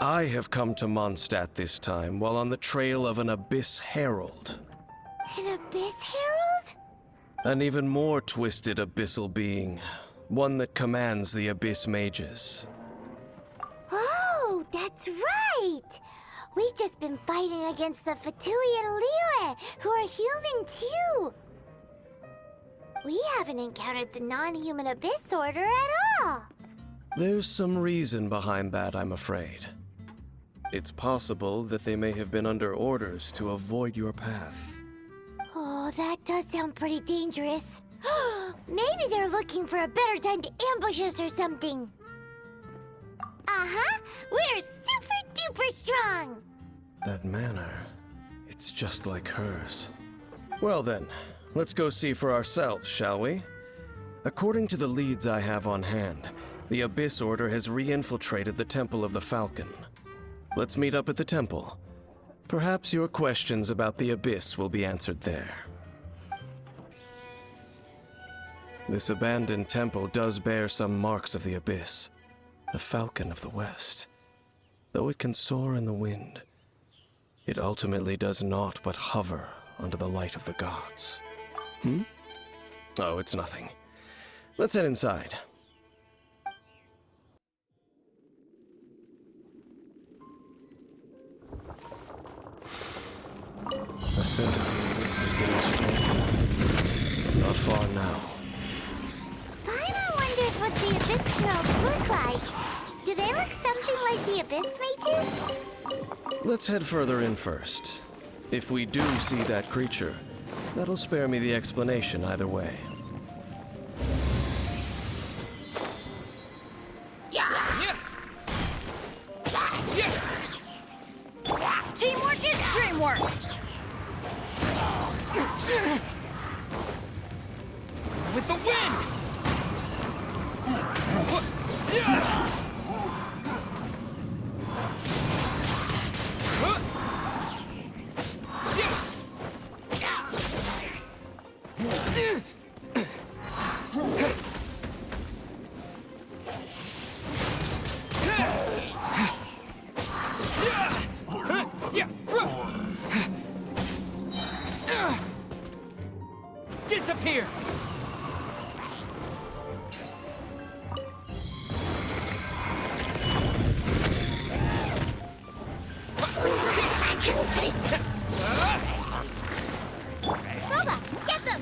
I have come to Mondstadt this time while on the trail of an Abyss Herald. An Abyss Herald? An even more twisted abyssal being. One that commands the Abyss Mages. Oh, that's right! We've just been fighting against the Fatui and Liyue, who are human too! We haven't encountered the non-human Abyss Order at all! There's some reason behind that, I'm afraid. It's possible that they may have been under orders to avoid your path. Oh, that does sound pretty dangerous. Maybe they're looking for a better time to ambush us or something. Uh-huh! We're super-duper strong! That manner, it's just like hers. Well then, let's go see for ourselves, shall we? According to the leads I have on hand, the Abyss Order has re-infiltrated the Temple of the Falcon. Let's meet up at the temple. Perhaps your questions about the Abyss will be answered there. This abandoned temple does bear some marks of the Abyss, the Falcon of the West. Though it can soar in the wind, it ultimately does naught but hover under the light of the gods. Oh, it's nothing. Let's head inside. The scent of the Abyss is getting stronger. It's not far now. Paimon wonders what the Abyss Heralds look like. Do they look something like the Abyss Mages? Let's head further in first. If we do see that creature, that'll spare me the explanation either way. Teamwork is dreamwork! With the wind! Disappear! Boba, get them!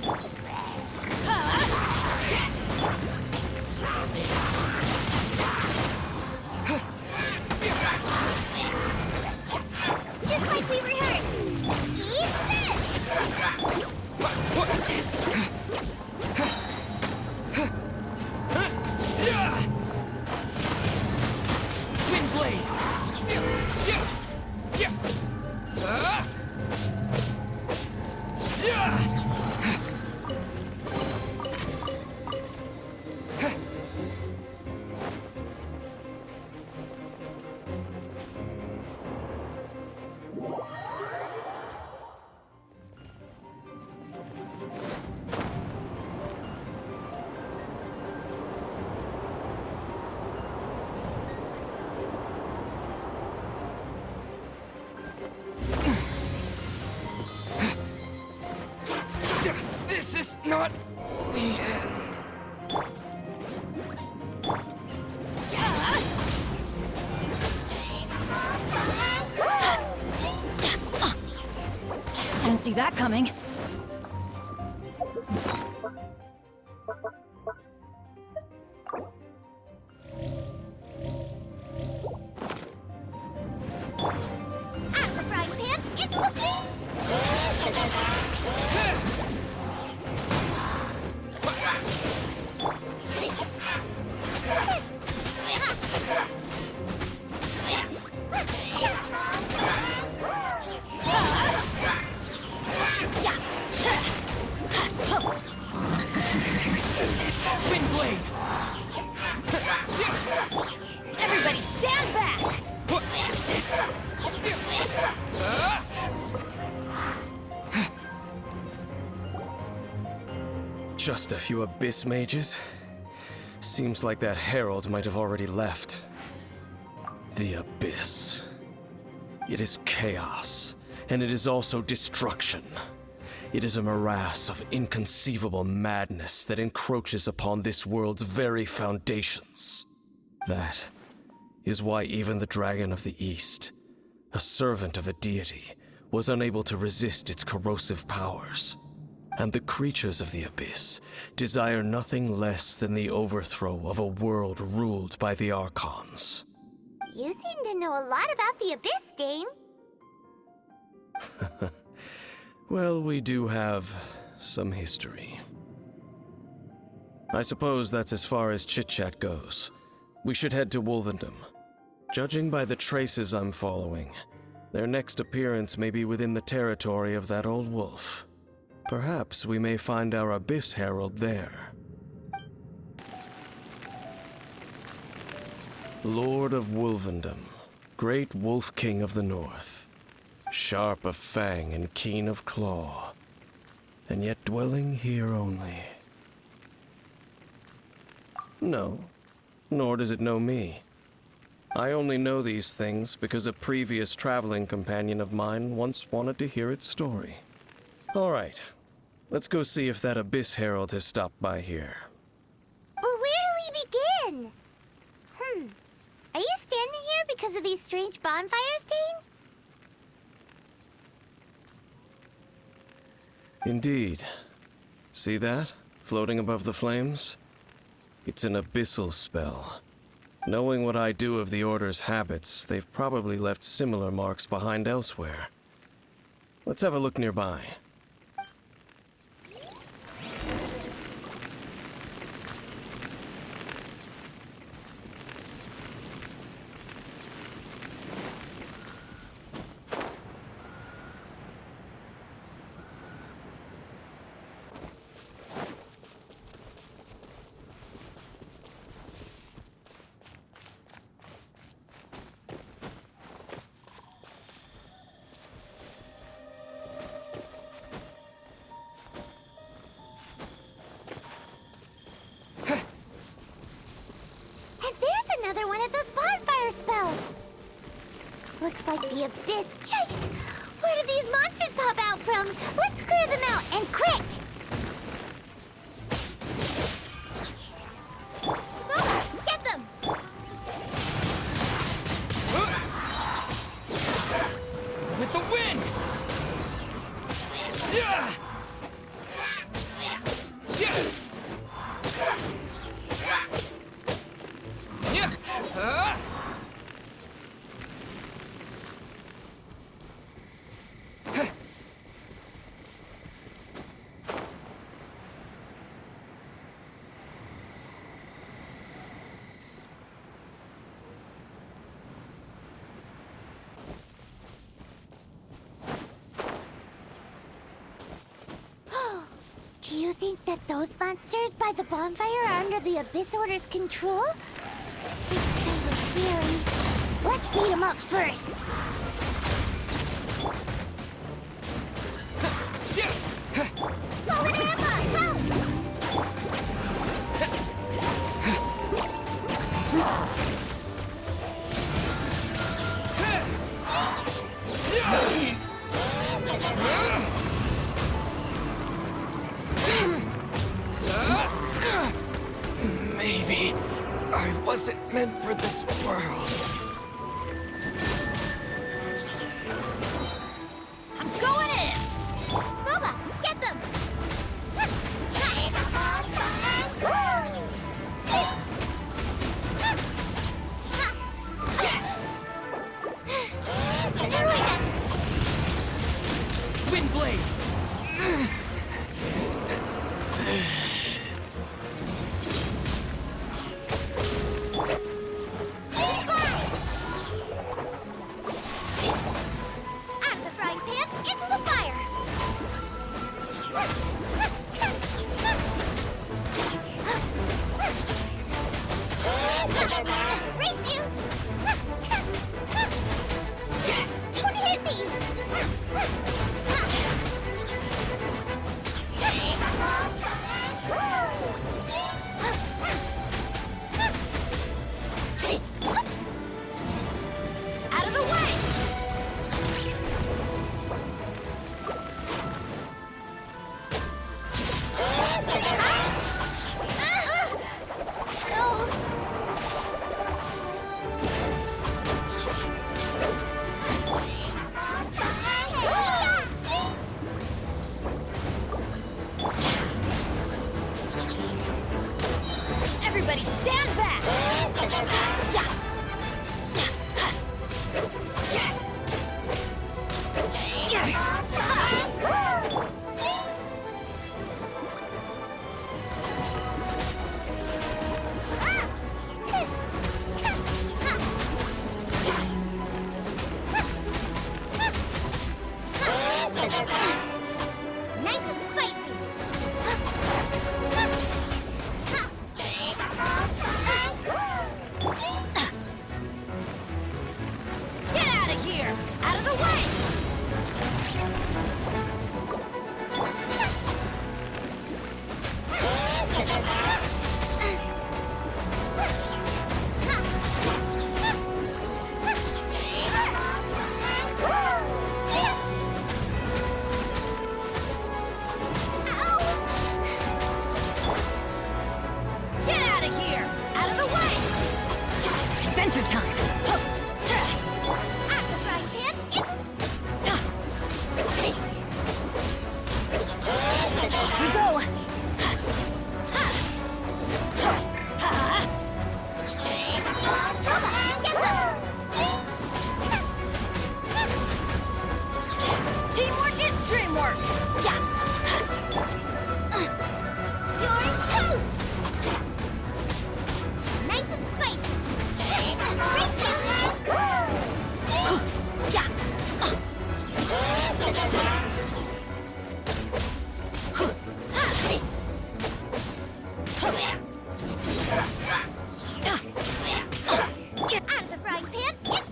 Just like we rehearsed! Eat this! Wind blade! This is not the end. Didn't see that coming. At the frying pan, it's cooking! Wind blade! Everybody stand back! Just a few Abyss Mages? Seems like that Herald might have already left. The Abyss. It is chaos, and it is also destruction. It is a morass of inconceivable madness that encroaches upon this world's very foundations. That is why even the Dragon of the East, a servant of a deity, was unable to resist its corrosive powers. And the creatures of the Abyss desire nothing less than the overthrow of a world ruled by the Archons. You seem to know a lot about the Abyss, Dane. Well, we do have some history. I suppose that's as far as chit-chat goes. We should head to Wolvendom. Judging by the traces I'm following, their next appearance may be within the territory of that old wolf. Perhaps we may find our Abyss Herald there. Lord of Wolvendom, great Wolf King of the North, sharp of fang and keen of claw, and yet dwelling here only. No, nor does it know me. I only know these things because a previous traveling companion of mine once wanted to hear its story. All right, let's go see if that Abyss Herald has stopped by here. But where do we begin? Are you standing here because of these strange bonfires, Dane? Indeed. See that, floating above the flames? It's an abyssal spell. Knowing what I do of the Order's habits, they've probably left similar marks behind elsewhere. Let's have a look nearby. Another one of those bonfire spells! Looks like the Abyss. Yikes! Where did these monsters pop out from? Let's clear them out, and quick! Get them! With the wind! Yeah! Yeah! Do you think that those monsters by the bonfire are under the Abyss Order's control? It's kind of scary. Let's beat them up first. Rolling hammer, help! Maybe I wasn't meant for this world. I'm going in! Boba, get them! Windblade! Out of the frying pan, into the fire! Race you! Don't hit me! Out of the frying pan. It's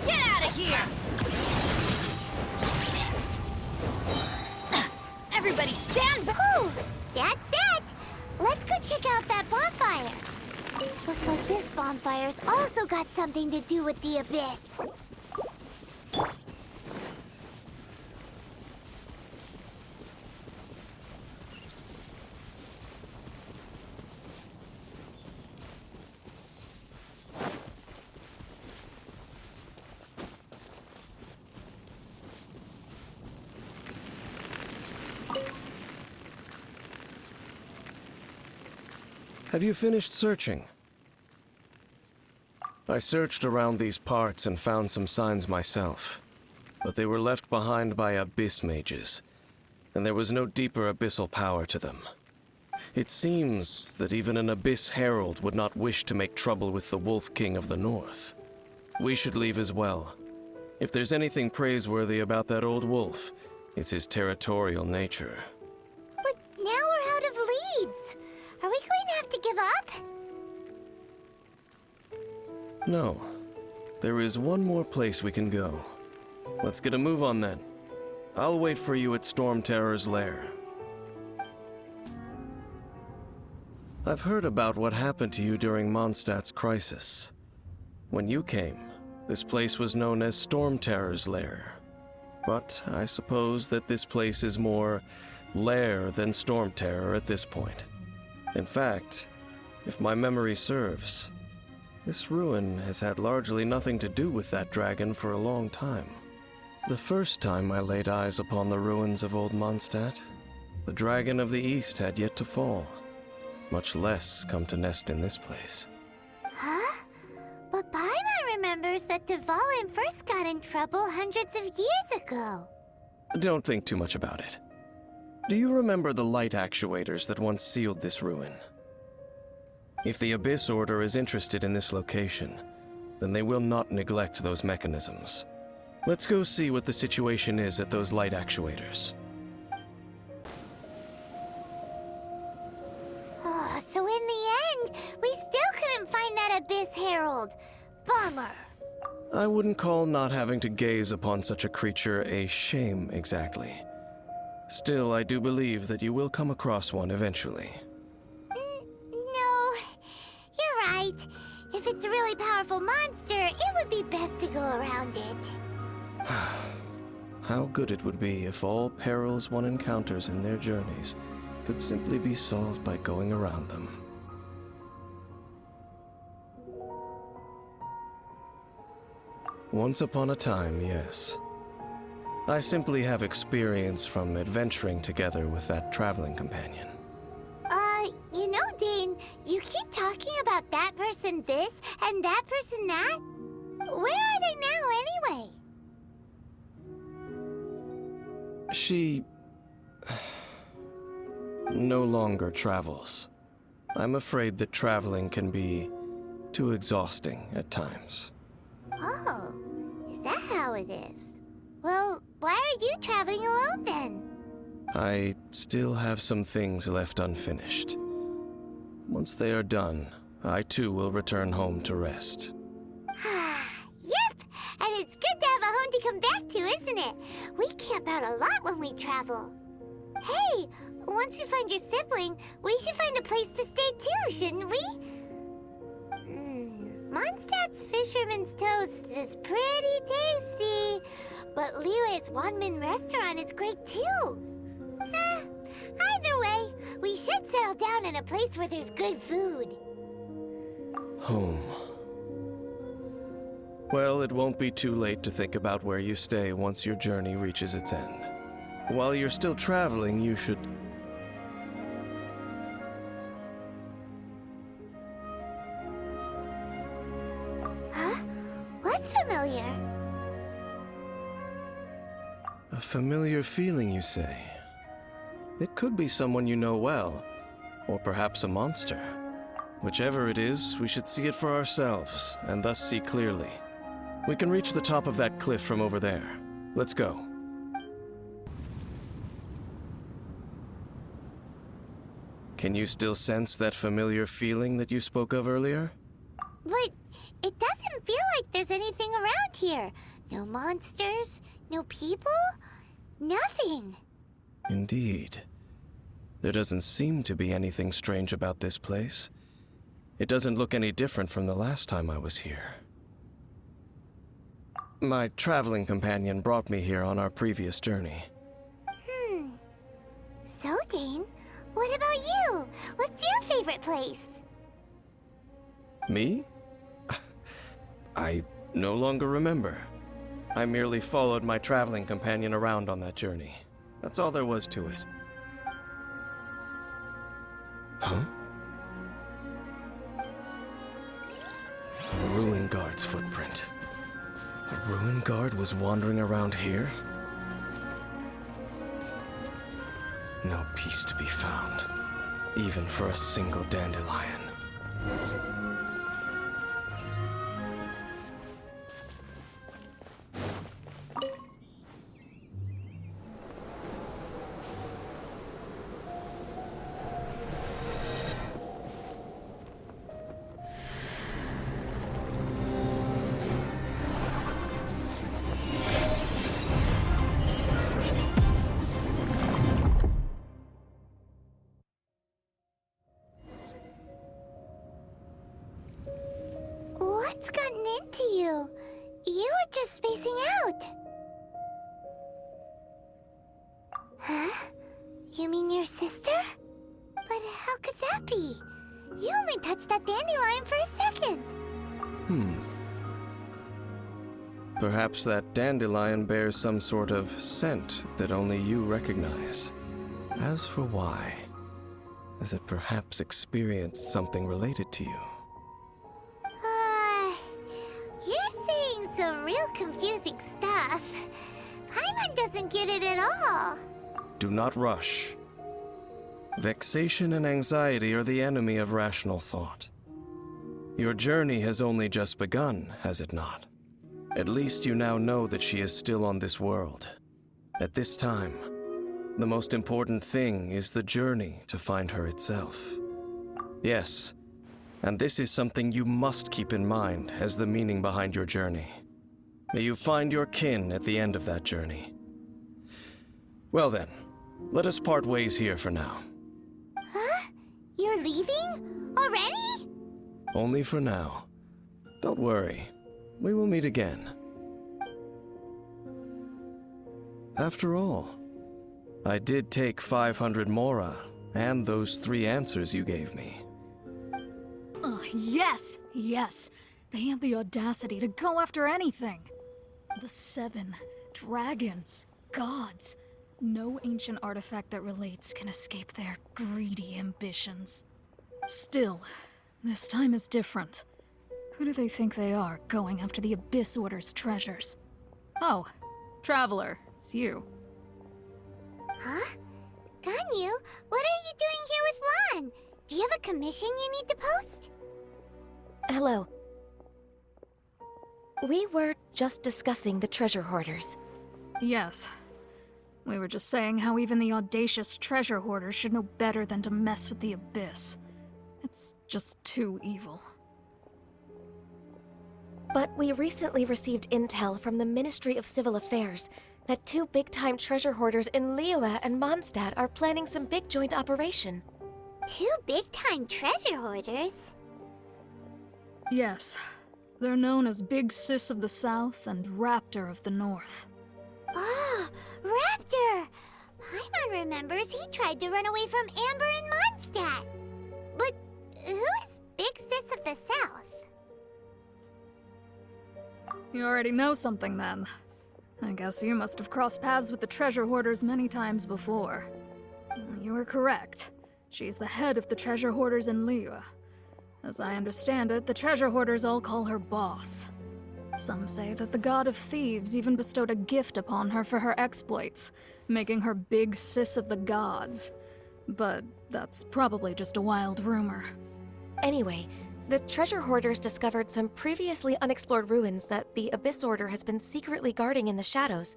get out of here. Everybody stand back. Whew, that's that. Let's go check out that bonfire. Looks like this bonfire's also got something to do with the abyss. Have you finished searching? I searched around these parts and found some signs myself, but they were left behind by abyss mages, and there was no deeper abyssal power to them. It seems that even an abyss herald would not wish to make trouble with the Wolf King of the North. We should leave as well. If there's anything praiseworthy about that old wolf, it's his territorial nature. But now we're out of leads. Are we going to have to give up? No. There is one more place we can go. Let's get a move on then. I'll wait for you at Storm Terror's lair. I've heard about what happened to you during Mondstadt's crisis. When you came, this place was known as Storm Terror's lair. But I suppose that this place is more lair than Storm Terror at this point. In fact, if my memory serves, this ruin has had largely nothing to do with that dragon for a long time. The first time I laid eyes upon the ruins of old Mondstadt, the dragon of the East had yet to fall, much less come to nest in this place. Huh? But Paimon remembers that Dvalin first got in trouble hundreds of years ago. Don't think too much about it. Do you remember the light actuators that once sealed this ruin? If the Abyss Order is interested in this location, then they will not neglect those mechanisms. Let's go see what the situation is at those light actuators. Oh, so in the end, we still couldn't find that Abyss Herald. Bummer. I wouldn't call not having to gaze upon such a creature a shame exactly. Still, I do believe that you will come across one eventually. No, you're right. If it's a really powerful monster, it would be best to go around it. How good it would be if all perils one encounters in their journeys could simply be solved by going around them. Once upon a time, yes. I simply have experience from adventuring together with that traveling companion. You know, Dane, you keep talking about that person this and that person that. Where are they now, anyway? She no longer travels. I'm afraid that traveling can be too exhausting at times. Oh, is that how it is? Well, why are you traveling alone then? I still have some things left unfinished. Once they are done, I too will return home to rest. Yep, and it's good to have a home to come back to, isn't it? We camp out a lot when we travel. Hey, once you find your sibling, we should find a place to stay too, shouldn't we? Mondstadt's Fisherman's Toast is pretty tasty, but Liyue's Wanmin restaurant is great too. Either way, we should settle down in a place where there's good food. Home. Well, it won't be too late to think about where you stay once your journey reaches its end. While you're still traveling, you should... Huh? What's familiar? A familiar feeling, you say? It could be someone you know well, or perhaps a monster. Whichever it is, we should see it for ourselves, and thus see clearly. We can reach the top of that cliff from over there. Let's go. Can you still sense that familiar feeling that you spoke of earlier? But it doesn't feel like there's anything around here. No monsters, no people, nothing. Indeed. There doesn't seem to be anything strange about this place. It doesn't look any different from the last time I was here. My traveling companion brought me here on our previous journey. So, Dane, what about you? What's your favorite place? Me? I no longer remember. I merely followed my traveling companion around on that journey. That's all there was to it. Huh? A ruin guard's footprint. A ruin guard was wandering around here? No peace to be found, even for a single dandelion. What's gotten into you? You were just spacing out. Huh? You mean your sister? But how could that be? You only touched that dandelion for a second. Perhaps that dandelion bears some sort of scent that only you recognize. As for why, has it perhaps experienced something related to you? You're saying some real confusing stuff. Paimon doesn't get it at all. Do not rush. Vexation and anxiety are the enemy of rational thought. Your journey has only just begun, has it not? At least you now know that she is still on this world. At this time, the most important thing is the journey to find her itself. Yes, and this is something you must keep in mind as the meaning behind your journey. May you find your kin at the end of that journey. Well then, let us part ways here for now. Huh? You're leaving? Already? Only for now. Don't worry, we will meet again. After all, I did take 500 mora and those 3 answers you gave me. Yes, yes. They have the audacity to go after anything. The 7 dragons, gods. No ancient artifact that relates can escape their greedy ambitions. Still, this time is different. Who do they think they are, going after the Abyss Order's treasures? Oh, Traveler, it's you. Huh? Ganyu, what are you doing here with Lan? Do you have a commission you need to post? Hello. We were just discussing the treasure hoarders. Yes. We were just saying how even the audacious treasure hoarders should know better than to mess with the Abyss. It's just too evil. But we recently received intel from the Ministry of Civil Affairs that 2 big-time treasure hoarders in Liyue and Mondstadt are planning some big joint operation. 2 big-time treasure hoarders? Yes. They're known as Big Sis of the South and Raptor of the North. Oh, Raptor! Paimon remembers he tried to run away from Amber in Mondstadt. But who is Big Sis of the South? You already know something then. I guess you must have crossed paths with the treasure hoarders many times before. You were correct. She's the head of the treasure hoarders in Liyue. As I understand it, the treasure hoarders all call her boss. Some say that the god of thieves even bestowed a gift upon her for her exploits, making her Big Sis of the gods. But that's probably just a wild rumor. Anyway, The treasure hoarders discovered some previously unexplored ruins that the Abyss Order has been secretly guarding in the shadows.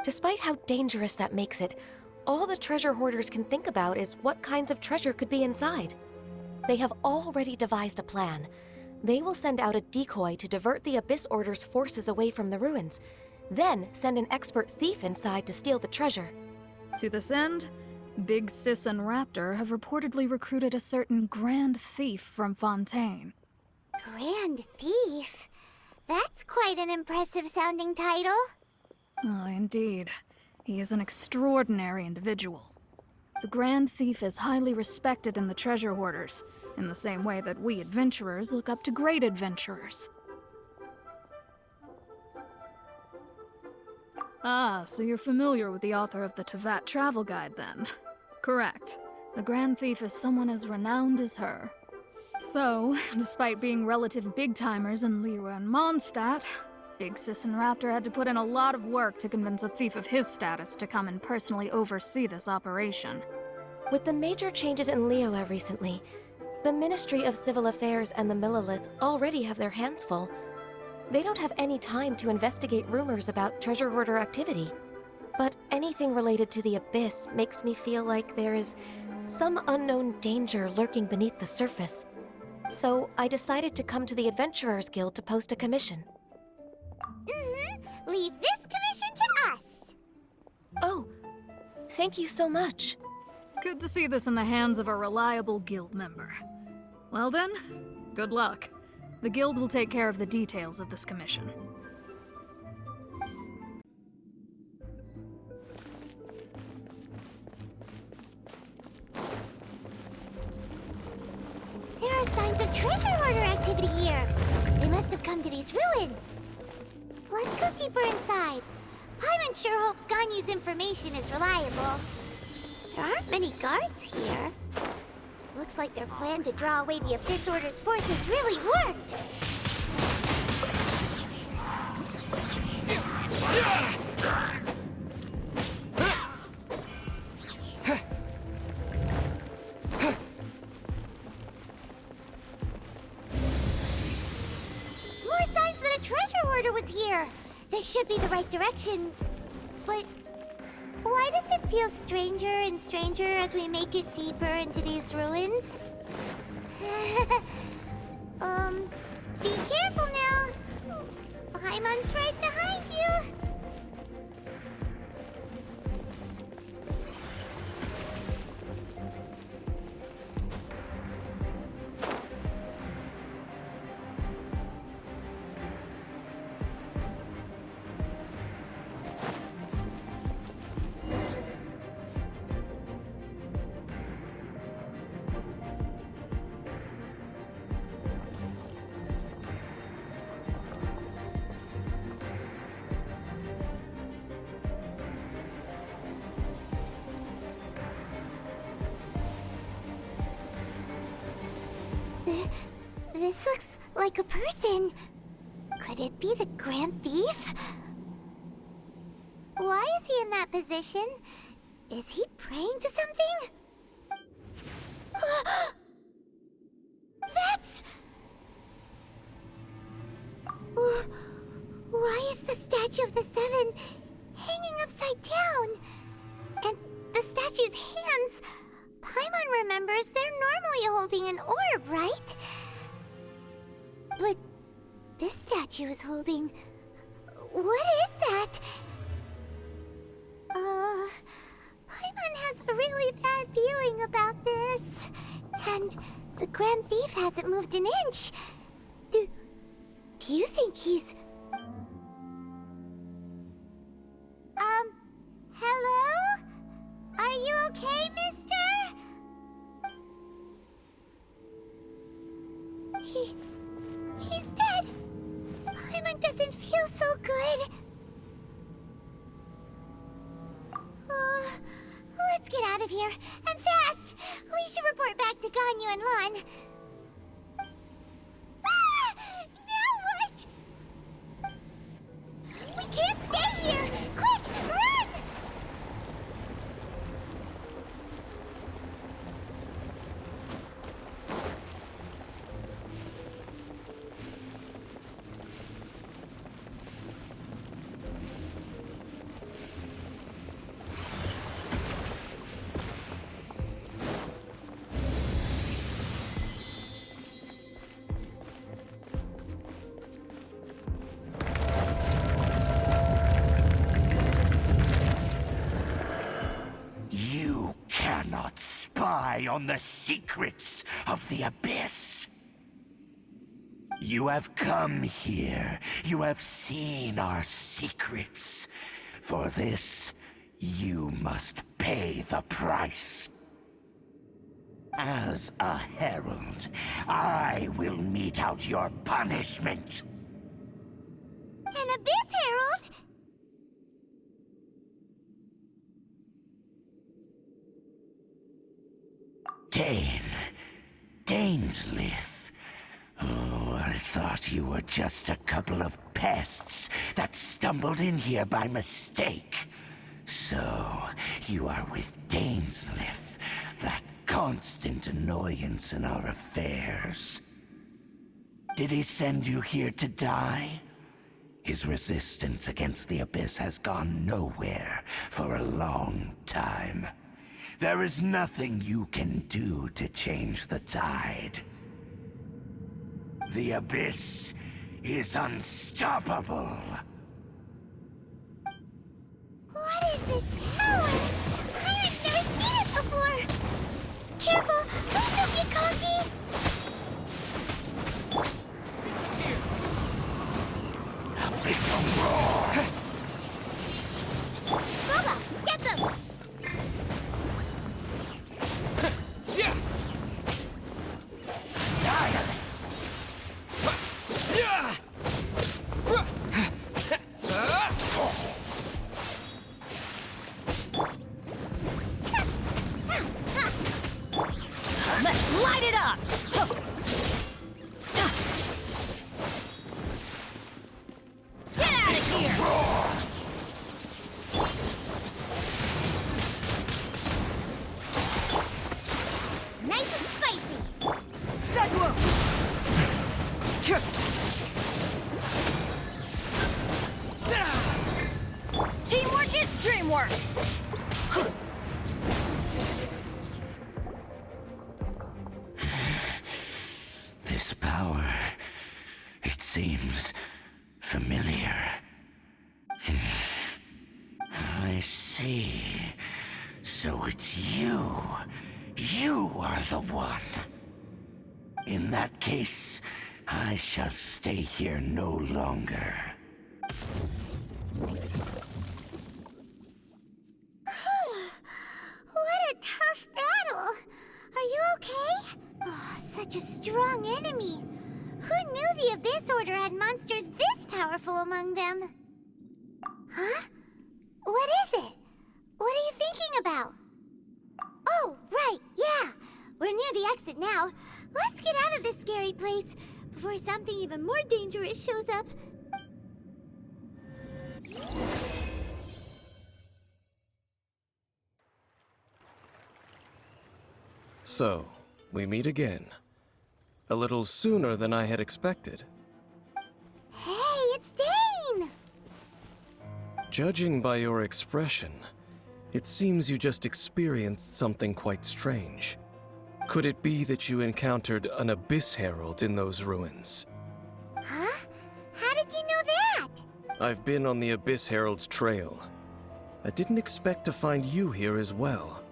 Despite how dangerous that makes it, all the treasure hoarders can think about is what kinds of treasure could be inside. They have already devised a plan. They will send out a decoy to divert the Abyss Order's forces away from the ruins, then send an expert thief inside to steal the treasure. To this end, Big Sis and Raptor have reportedly recruited a certain Grand Thief from Fontaine. Grand Thief? That's quite an impressive sounding title. Oh, indeed. He is an extraordinary individual. The Grand Thief is highly respected in the treasure hoarders, in the same way that we adventurers look up to great adventurers. Ah, so you're familiar with the author of the Tevat Travel Guide, then? Correct. The Grand Thief is someone as renowned as her. So, despite being relative big-timers in Liyue and Mondstadt, Big Sis and Raptor had to put in a lot of work to convince a thief of his status to come and personally oversee this operation. With the major changes in Liyue recently, the Ministry of Civil Affairs and the Millelith already have their hands full. They don't have any time to investigate rumors about treasure hoarder activity. But anything related to the Abyss makes me feel like there is some unknown danger lurking beneath the surface. So I decided to come to the Adventurers Guild to post a commission. Leave this commission to us. Oh, thank you so much. Good to see this in the hands of a reliable guild member. Well then, good luck. The guild will take care of the details of this commission. There are signs of treasure hoarder activity here. They must have come to these ruins. Let's go deeper inside. Paimon sure hopes Ganyu's information is reliable. There aren't many guards here. Looks like their plan to draw away the Abyss Order's forces really worked. More signs that a treasure hoarder was here. This should be the right direction. But why does it feel stranger and stranger as we make it deeper into these ruins? Be careful now. Paimon's right behind you. This looks like a person. Could it be the Grand Thief? Why is he in that position? Is he praying to something? That's... Why is the statue of the Seven hanging upside down? And the statue's hands... Paimon remembers they're normally holding an orb, right? But this statue is holding... What is that? Paimon has a really bad feeling about this. And the Grand Thief hasn't moved an inch. Do you think he's... Hello? Are you okay, mister? He's dead. Paimon doesn't feel so good. Let's get out of here, and fast! We should report back to Ganyu and Lon. Ah! Now what? We can't stay here! Quick, run! rely on the secrets of the Abyss. You have come here. You have seen our secrets. For this, you must pay the price. As a herald, I will mete out your punishment. An Abyss Herald? Dainsleif. Oh, I thought you were just a couple of pests that stumbled in here by mistake. So, you are with Dainsleif, that constant annoyance in our affairs. Did he send you here to die? His resistance against the Abyss has gone nowhere for a long time. There is nothing you can do to change the tide. The Abyss is unstoppable. What is this power? Pirate's never seen it before! Careful! Please don't get cocky! Abyssal roar! Bubba, get them! Let's light it up! Get out of here! Nice and spicy! Seglo! Teamwork is dreamwork! This power, it seems familiar. I see. So it's you. You are the one. In that case, I shall stay here no longer. What a tough battle! Are you okay? Oh, such a strong enemy. Who knew the Abyss Order had monsters this powerful among them? Huh? What is it? What are you thinking about? Oh, right, yeah. We're near the exit now. Let's get out of this scary place before something even more dangerous shows up. So, we meet again. A little sooner than I had expected. Hey, it's Dane! Judging by your expression, it seems you just experienced something quite strange. Could it be that you encountered an Abyss Herald in those ruins? Huh? How did you know that? I've been on the Abyss Herald's trail. I didn't expect to find you here as well.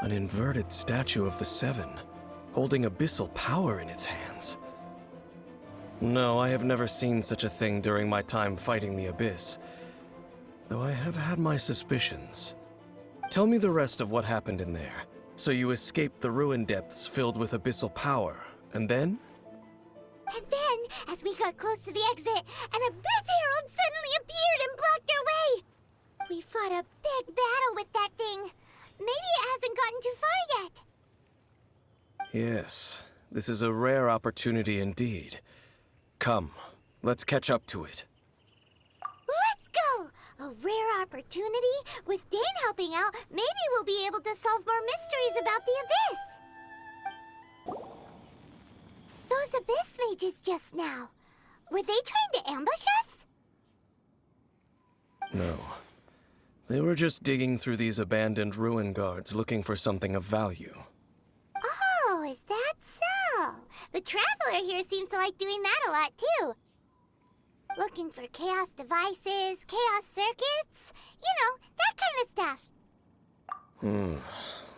An inverted statue of the Seven, holding abyssal power in its hands. No, I have never seen such a thing during my time fighting the Abyss, though I have had my suspicions. Tell me the rest of what happened in there. So you escaped the ruin depths filled with abyssal power, and then? And then, as we got close to the exit, an Abyss Herald suddenly appeared and blocked our way! We fought a big battle with that thing. Maybe it hasn't gotten too far yet. Yes, this is a rare opportunity indeed. Come, let's catch up to it. Let's go! A rare opportunity? With Dane helping out, maybe we'll be able to solve more mysteries about the Abyss. Those Abyss mages just now, were they trying to ambush us? No. They were just digging through these abandoned ruin guards looking for something of value. Oh, is that so? The Traveler here seems to like doing that a lot, too. Looking for chaos devices, chaos circuits, you know, that kind of stuff.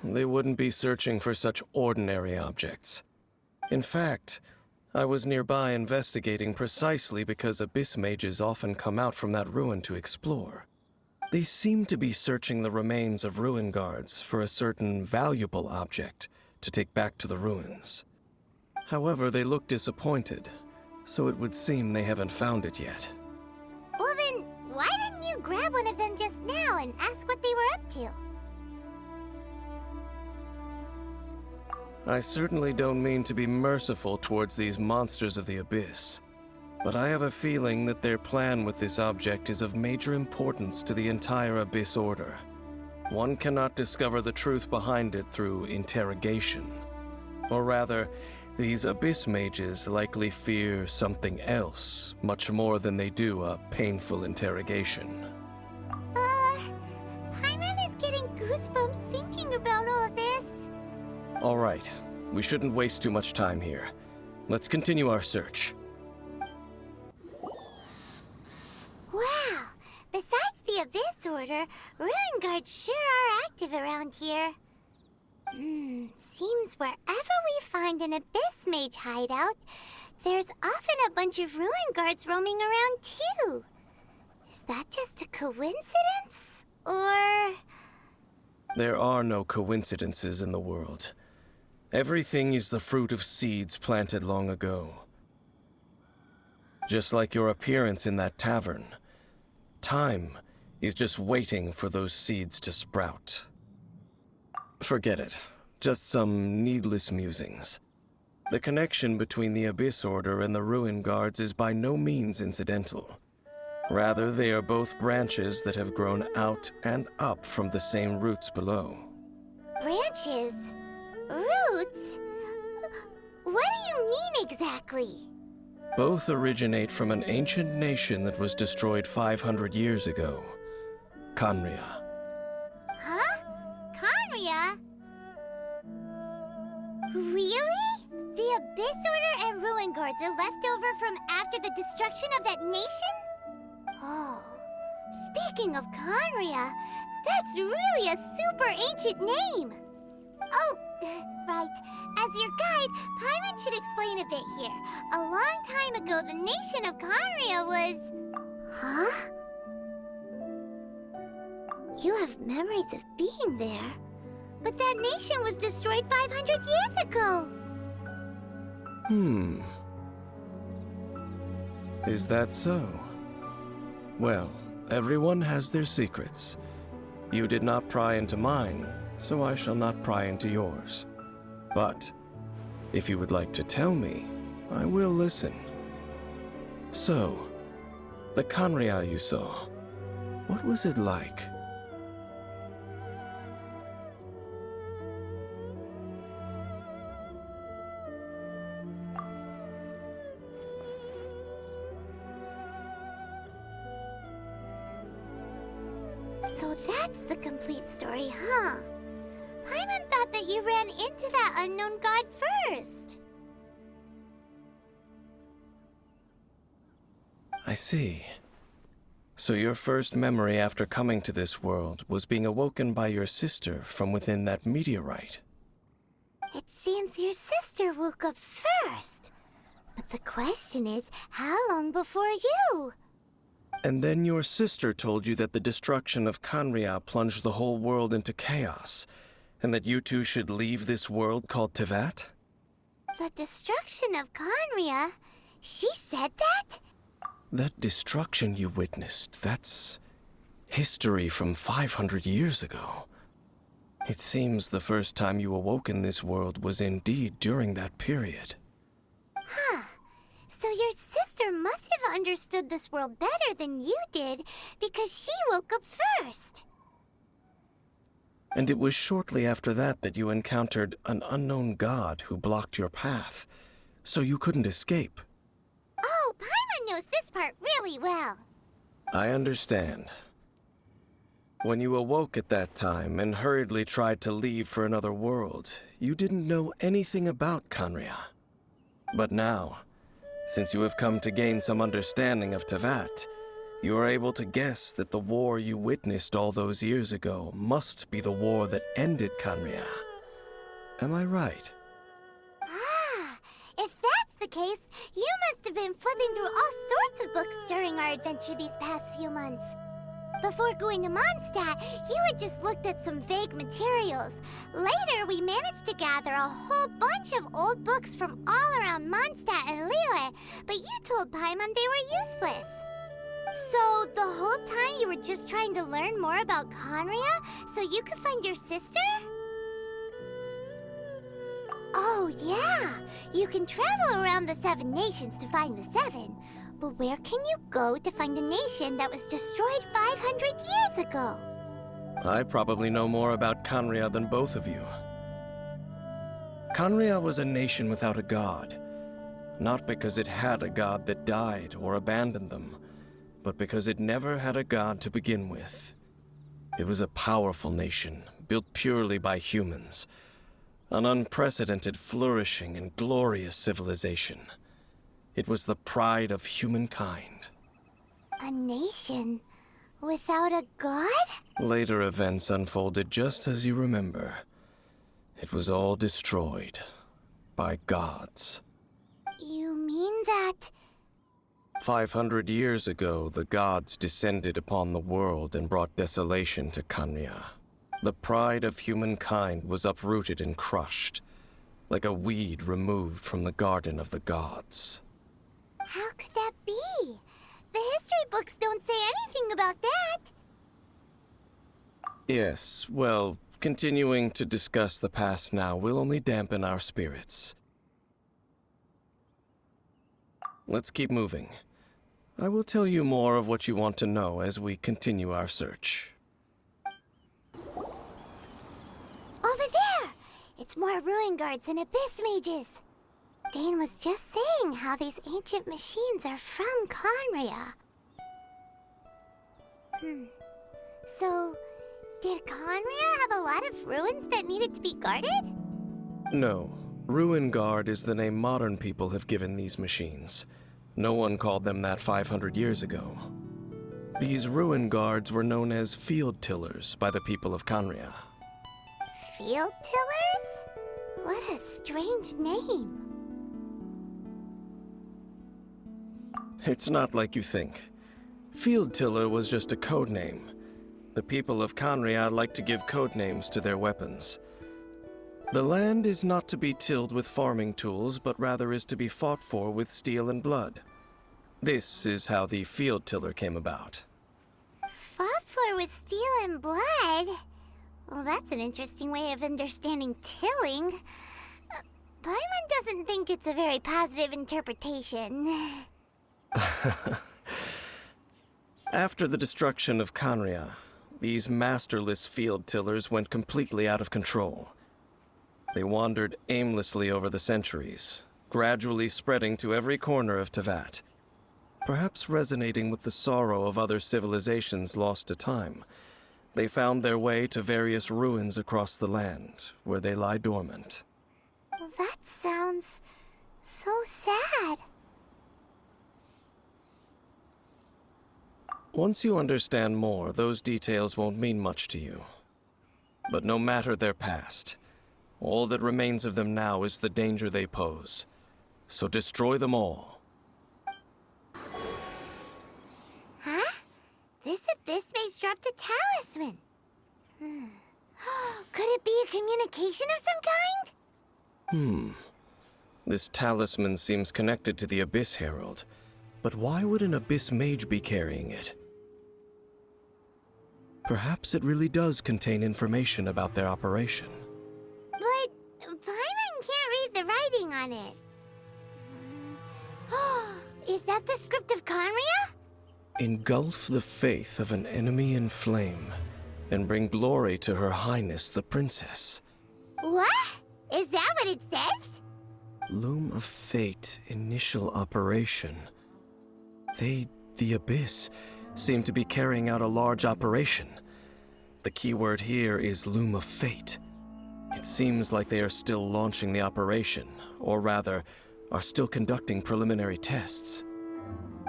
They wouldn't be searching for such ordinary objects. In fact, I was nearby investigating precisely because abyss mages often come out from that ruin to explore. They seem to be searching the remains of ruin guards for a certain valuable object to take back to the ruins. However, they look disappointed, so it would seem they haven't found it yet. Well then, why didn't you grab one of them just now and ask what they were up to? I certainly don't mean to be merciful towards these monsters of the abyss, but I have a feeling that their plan with this object is of major importance to the entire Abyss Order. One cannot discover the truth behind it through interrogation. Or rather, these Abyss mages likely fear something else, much more than they do a painful interrogation. Paimon is getting goosebumps thinking about all this. All right, we shouldn't waste too much time here. Let's continue our search. Wow, besides the Abyss Order, Ruin Guards sure are active around here. Seems wherever we find an Abyss Mage hideout, there's often a bunch of Ruin Guards roaming around too. Is that just a coincidence? Or... There are no coincidences in the world. Everything is the fruit of seeds planted long ago. Just like your appearance in that tavern, time is just waiting for those seeds to sprout. Forget it. Just some needless musings. The connection between the Abyss Order and the Ruin Guards is by no means incidental. Rather, they are both branches that have grown out and up from the same roots below. branches? Roots? What do you mean exactly? Both originate from an ancient nation that was destroyed 500 years ago. Khaenri'ah. Huh? Khaenri'ah? Really? The Abyss Order and Ruin Guards are left over from after the destruction of that nation? Oh, speaking of Khaenri'ah, that's really a super ancient name. Oh, right. As your guide, Paimon should explain a bit here. A long time ago, the nation of Khaenri'ah was... Huh? You have memories of being there. But that nation was destroyed 500 years ago. Is that so? Well, everyone has their secrets. You did not pry into mine, so I shall not pry into yours. But, if you would like to tell me, I will listen. So, the Khaenri'ah you saw, what was it like? So that's the complete story, huh? Paimon thought that you ran into that unknown god first. I see. So your first memory after coming to this world was being awoken by your sister from within that meteorite. It seems your sister woke up first. But the question is, how long before you? And then your sister told you that the destruction of Khaenri'ah plunged the whole world into chaos, and that you two should leave this world called Teyvat? The destruction of Khaenri'ah? She said that? That destruction you witnessed, that's history from 500 years ago. It seems the first time you awoke in this world was indeed during that period. Huh. So your sister must have understood this world better than you did, because she woke up first. And it was shortly after that that you encountered an unknown god who blocked your path, so you couldn't escape. Oh, Paimon knows this part really well. I understand. When you awoke at that time and hurriedly tried to leave for another world, you didn't know anything about Khaenri'ah. But now, Since you have come to gain some understanding of Tevat, you are able to guess that the war you witnessed all those years ago must be the war that ended Khaenri'ah. Am I right? Ah, if that's the case, you must have been flipping through all sorts of books during our adventure these past few months. Before going to Mondstadt, you had just looked at some vague materials. Later, we managed to gather a whole bunch of old books from all around Mondstadt and Liyue, but you told Paimon they were useless. So, the whole time you were just trying to learn more about Khaenri'ah so you could find your sister? Oh, yeah! You can travel around the 7 nations to find the 7. But where can you go to find a nation that was destroyed 500 years ago? I probably know more about Khaenri'ah than both of you. Khaenri'ah was a nation without a god. Not because it had a god that died or abandoned them, but because it never had a god to begin with. It was a powerful nation, built purely by humans. An unprecedented, flourishing, and glorious civilization. It was the pride of humankind. A nation without a god? Later events unfolded just as you remember. It was all destroyed by gods. You mean that... 500 years ago, the gods descended upon the world and brought desolation to Khaenri'ah. The pride of humankind was uprooted and crushed, like a weed removed from the garden of the gods. How could that be? The history books don't say anything about that. Yes, well, continuing to discuss the past now will only dampen our spirits. Let's keep moving. I will tell you more of what you want to know as we continue our search. Over there! It's more ruin guards and abyss mages. Dane was just saying how these ancient machines are from Khaenri'ah. So, did Khaenri'ah have a lot of ruins that needed to be guarded? No. Ruin Guard is the name modern people have given these machines. No one called them that 500 years ago. These Ruin Guards were known as Field Tillers by the people of Khaenri'ah. Field tillers? What a strange name. It's not like you think. Field Tiller was just a code name. The people of Khaenri'ah like to give code names to their weapons. The land is not to be tilled with farming tools, but rather is to be fought for with steel and blood. This is how the Field Tiller came about. Fought for with steel and blood? Well, that's an interesting way of understanding tilling. Paimon doesn't think it's a very positive interpretation. After the destruction of Khaenri'ah, these masterless field tillers went completely out of control. They wandered aimlessly over the centuries, gradually spreading to every corner of Tevat. Perhaps resonating with the sorrow of other civilizations lost to time, they found their way to various ruins across the land, where they lie dormant. Well, that sounds so sad. Once you understand more, those details won't mean much to you. But no matter their past, all that remains of them now is the danger they pose. So destroy them all. Huh? This abyss mage dropped a talisman. Could it be a communication of some kind? This talisman seems connected to the Abyss Herald. But why would an Abyss mage be carrying it? Perhaps it really does contain information about their operation. But Paimon can't read the writing on it. Is that the script of Khaenri'ah? Engulf the faith of an enemy in flame, and bring glory to Her Highness the Princess. What? Is that what it says? Loom of Fate, initial operation. They, the Abyss, seem to be carrying out a large operation. The keyword here is Loom of Fate. It seems like they are still launching the operation, or rather, are still conducting preliminary tests.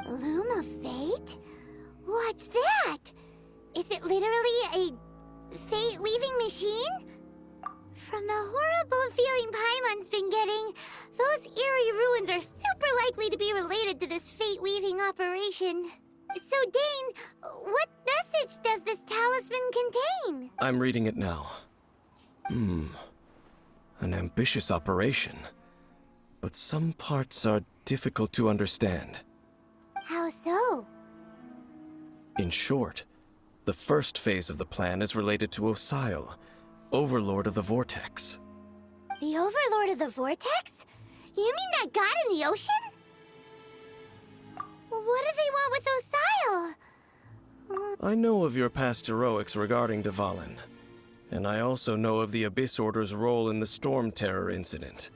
Loom of Fate? What's that? Is it literally a fate-weaving machine? From the horrible feeling Paimon's been getting, those eerie ruins are super likely to be related to this fate-weaving operation. So, Dane, what message does this talisman contain? I'm reading it now. An ambitious operation. But some parts are difficult to understand. How so? In short, the first phase of the plan is related to Osile, Overlord of the Vortex. The Overlord of the Vortex? You mean that god in the ocean? What do they want with Osile? I know of your past heroics regarding Dvalin, and I also know of the Abyss Order's role in the Storm Terror incident.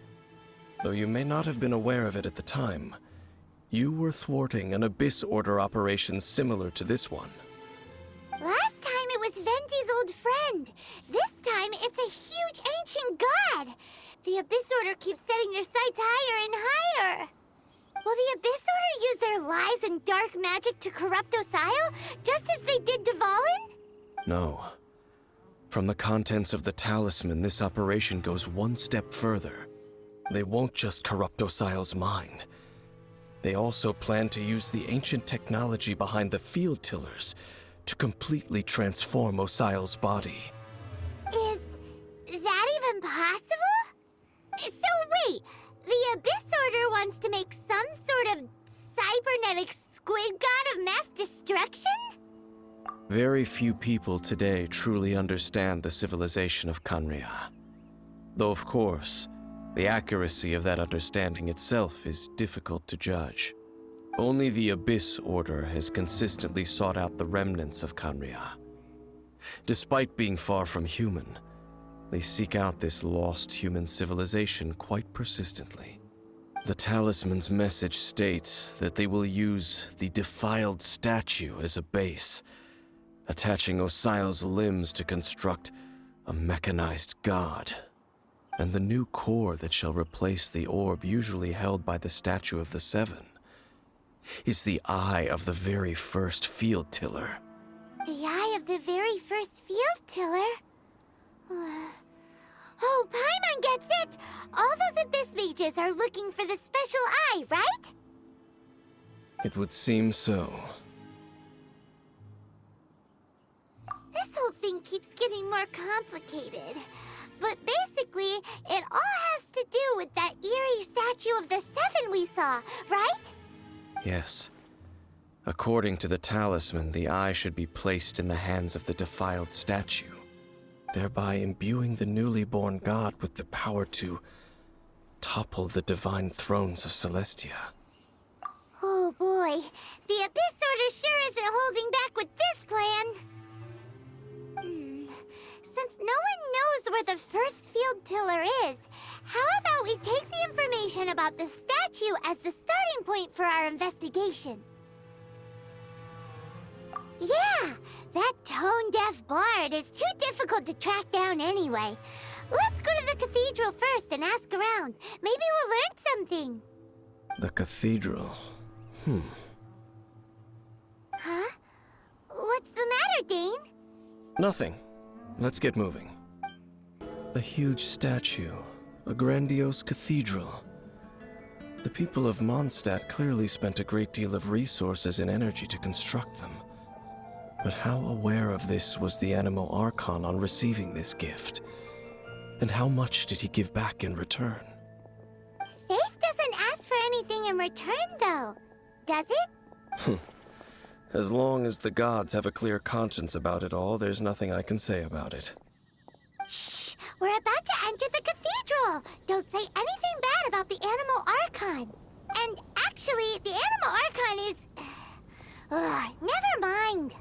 Though you may not have been aware of it at the time, you were thwarting an Abyss Order operation similar to this one. Last time it was Venti's old friend. This time it's a huge ancient god. The Abyss Order keeps setting their sights higher and higher. Will the Abyss Order use their lies and dark magic to corrupt Osile, just as they did Dvalin? No. From the contents of the talisman, this operation goes one step further. They won't just corrupt Osile's mind. They also plan to use the ancient technology behind the field tillers to completely transform Osile's body. Is that even possible? So wait, the Abyss Order wants to make some sort of cybernetic squid god of mass destruction? Very few people today truly understand the civilization of Khaenri'ah. Though of course, the accuracy of that understanding itself is difficult to judge. Only the Abyss Order has consistently sought out the remnants of Khaenri'ah. Despite being far from human, they seek out this lost human civilization quite persistently. The talisman's message states that they will use the defiled statue as a base, attaching Osile's limbs to construct a mechanized god. And the new core that shall replace the orb usually held by the Statue of the Seven is the eye of the very first field tiller. The eye of the very first field tiller? Oh, Paimon gets it! All those Abyss mages are looking for the special eye, right? It would seem so. This whole thing keeps getting more complicated. But basically, it all has to do with that eerie Statue of the Seven we saw, right? Yes. According to the talisman, the eye should be placed in the hands of the defiled statue, thereby imbuing the newly born god with the power to topple the divine thrones of Celestia. Oh boy, the Abyss Order sure isn't holding back with this plan. Since no one knows where the first field tiller is, how about we take the information about the statue as the starting point for our investigation? Yeah, that tone-deaf bard is too difficult to track down anyway. Let's go to the cathedral first and ask around. Maybe we'll learn something. The cathedral. Huh? What's the matter, Dane? Nothing. Let's get moving. A huge statue, a grandiose cathedral. The people of Mondstadt clearly spent a great deal of resources and energy to construct them. But how aware of this was the Animo Archon on receiving this gift? And how much did he give back in return? Faith doesn't ask for anything in return, though. Does it? As long as the gods have a clear conscience about it all, there's nothing I can say about it. Shh! We're about to enter the cathedral! Don't say anything bad about the Animo Archon. And actually, the Animo Archon is... never mind.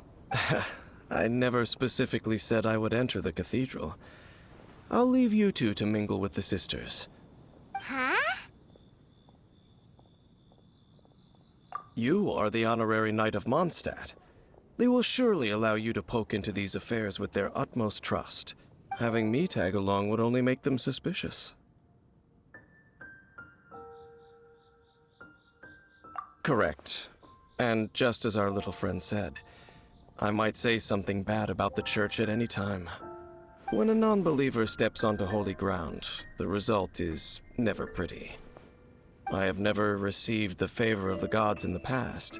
I never specifically said I would enter the cathedral. I'll leave you two to mingle with the sisters. Huh? You are the honorary knight of Mondstadt. They will surely allow you to poke into these affairs with their utmost trust. Having me tag along would only make them suspicious. Correct. And just as our little friend said, I might say something bad about the church at any time. When a non-believer steps onto holy ground, the result is never pretty. I have never received the favor of the gods in the past.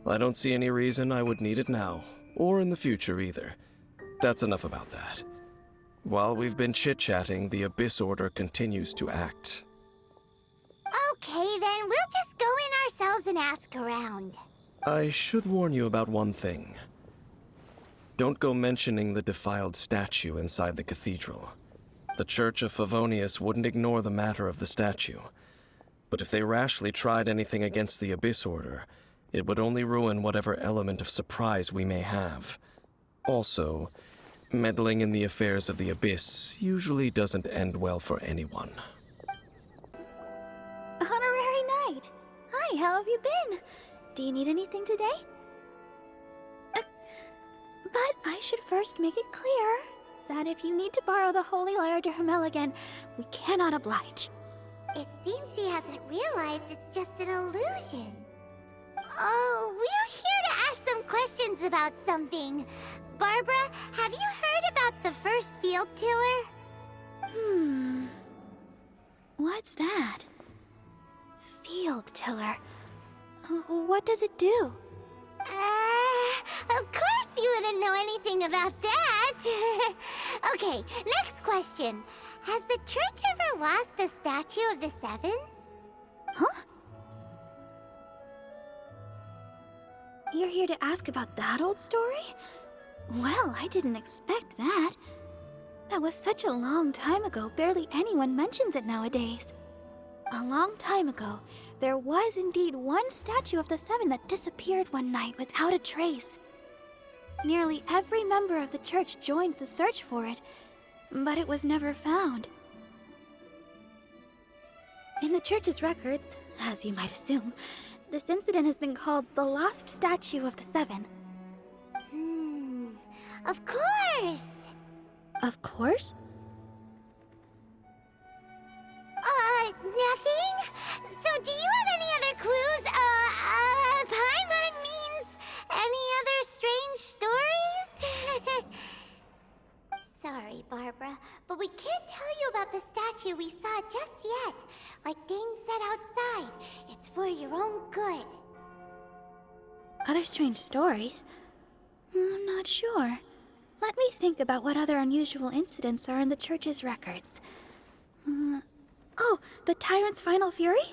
I don't see any reason I would need it now, or in the future either. That's enough about that. While we've been chit-chatting, the Abyss Order continues to act. Okay, then we'll just go in ourselves and ask around. I should warn you about one thing. Don't go mentioning the defiled statue inside the cathedral. The Church of Favonius wouldn't ignore the matter of the statue. But if they rashly tried anything against the Abyss Order, it would only ruin whatever element of surprise we may have. Also, meddling in the affairs of the Abyss usually doesn't end well for anyone. Honorary Knight! Hi, how have you been? Do you need anything today? But I should first make it clear that if you need to borrow the Holy Lyre de Hermel again, we cannot oblige. It seems she hasn't realized it's just an illusion. Oh, we're here to ask some questions about something. Barbara, have you heard about the first field tiller? What's that? Field tiller. What does it do? Of course you wouldn't know anything about that. Okay, next question. Has the church ever lost a statue of the Seven? Huh? You're here to ask about that old story? Well, I didn't expect that. That was such a long time ago, barely anyone mentions it nowadays. A long time ago, there was indeed one statue of the Seven that disappeared one night without a trace. Nearly every member of the church joined the search for it, but it was never found. In the church's records, as you might assume, this incident has been called the Lost Statue of the Seven. Of course! Of course? Nothing? So do you have any other clues? Paimon means any other strange stories? Sorry, Barbara, but we can't tell you about the statue we saw just yet. Like Dane said outside, it's for your own good. Other strange stories? I'm not sure. Let me think about what other unusual incidents are in the church's records. Oh, the Tyrant's Final Fury?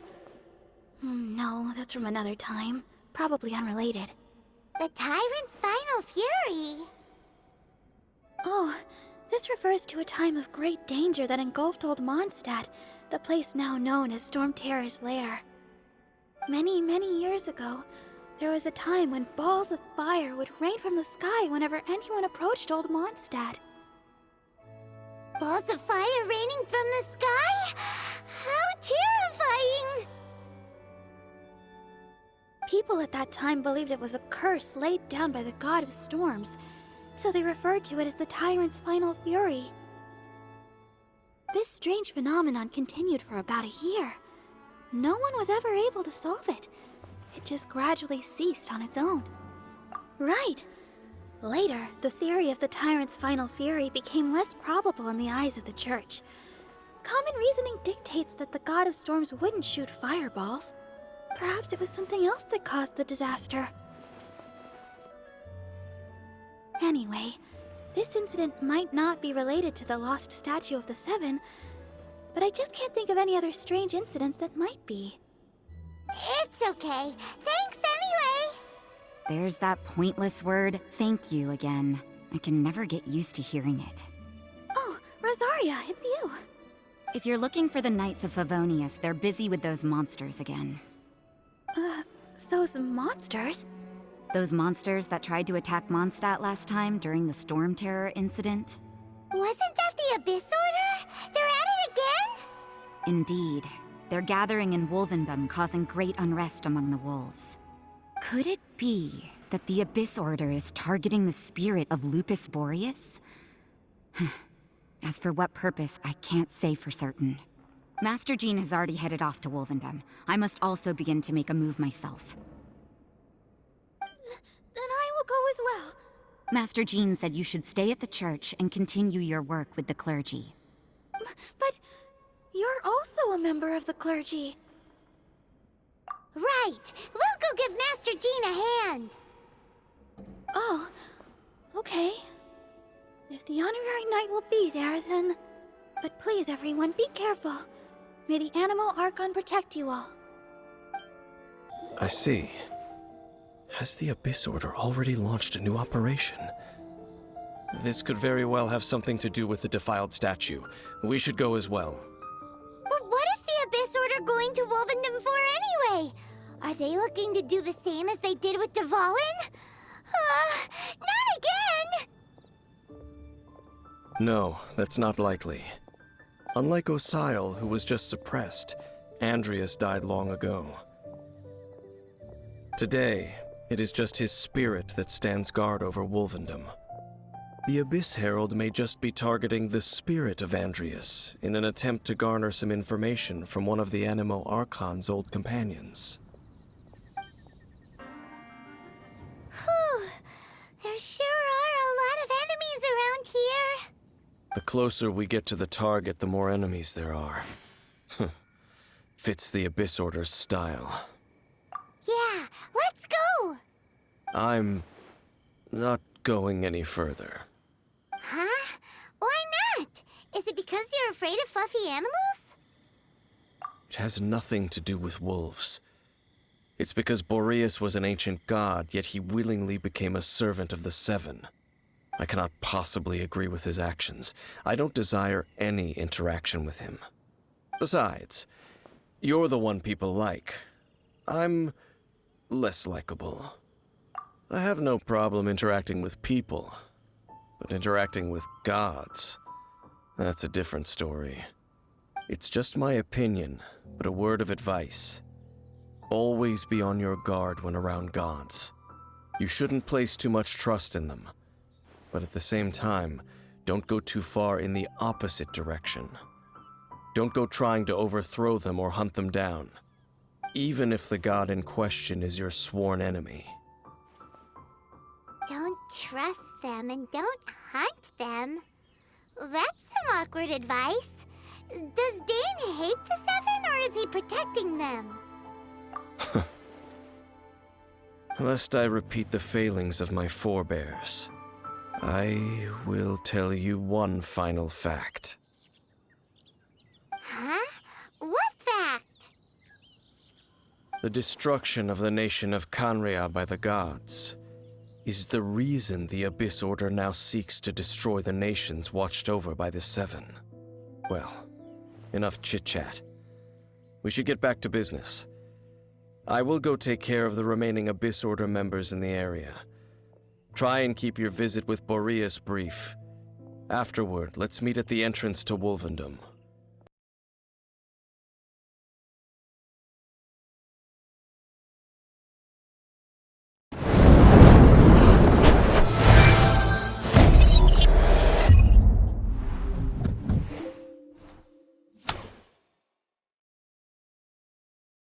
No, that's from another time. Probably unrelated. The Tyrant's Final Fury? Oh, this refers to a time of great danger that engulfed Old Mondstadt, the place now known as Storm Terror's lair. Many, many years ago, there was a time when balls of fire would rain from the sky whenever anyone approached Old Mondstadt. Balls of fire raining from the sky? How terrifying! People at that time believed it was a curse laid down by the god of storms, so they referred to it as the Tyrant's Final Fury. This strange phenomenon continued for about a year. No one was ever able to solve it. It just gradually ceased on its own. Right. Later, the theory of the Tyrant's Final Fury became less probable in the eyes of the church. Common reasoning dictates that the god of storms wouldn't shoot fireballs. Perhaps it was something else that caused the disaster. Anyway, this incident might not be related to the lost statue of the Seven, but I just can't think of any other strange incidents that might be. It's okay. Thanks anyway! There's that pointless word, thank you, again. I can never get used to hearing it. Oh, Rosaria, it's you. If you're looking for the Knights of Favonius, they're busy with those monsters again. Those monsters? Those monsters that tried to attack Mondstadt last time during the Storm Terror incident? Wasn't that the Abyss Order? They're at it again? Indeed. They're gathering in Wolvendom, causing great unrest among the wolves. Could it be that the Abyss Order is targeting the spirit of Lupus Boreas? As for what purpose, I can't say for certain. Master Jean has already headed off to Wolvendom. I must also begin to make a move myself. Then I will go as well. Master Jean said you should stay at the church and continue your work with the clergy. But you're also a member of the clergy. Right! We'll go give Master Jean a hand! Oh, okay. If the honorary knight will be there, then... But please, everyone, be careful. May the Animal Archon protect you all. I see. Has the Abyss Order already launched a new operation? This could very well have something to do with the defiled statue. We should go as well. But what is the Abyss Order going to Wolvendom for anyway? Are they looking to do the same as they did with Dvalin? Not again! No, that's not likely. Unlike Osile, who was just suppressed, Andreas died long ago. Today, it is just his spirit that stands guard over Wolvendom. The Abyss Herald may just be targeting the spirit of Andreas in an attempt to garner some information from one of the Animo Archon's old companions. Whew. There sure are a lot of enemies around here. The closer we get to the target, the more enemies there are. Fits the Abyss Order's style. Yeah, let's go! I'm not going any further. Huh? Why not? Is it because you're afraid of fluffy animals? It has nothing to do with wolves. It's because Boreas was an ancient god, yet he willingly became a servant of the Seven. I cannot possibly agree with his actions. I don't desire any interaction with him. Besides, you're the one people like. I'm less likable. I have no problem interacting with people, but interacting with gods, that's a different story. It's just my opinion, but a word of advice. Always be on your guard when around gods. You shouldn't place too much trust in them, but at the same time, don't go too far in the opposite direction. Don't go trying to overthrow them or hunt them down, even if the god in question is your sworn enemy. Don't trust them and don't hunt them. That's some awkward advice. Does Dane hate the Seven, or is he protecting them? Lest I repeat the failings of my forebears, I will tell you one final fact. Huh? What fact? The destruction of the nation of Canria by the gods is the reason the Abyss Order now seeks to destroy the nations watched over by the Seven. Well, enough chit-chat. We should get back to business. I will go take care of the remaining Abyss Order members in the area. Try and keep your visit with Boreas brief. Afterward, let's meet at the entrance to Wolvendom.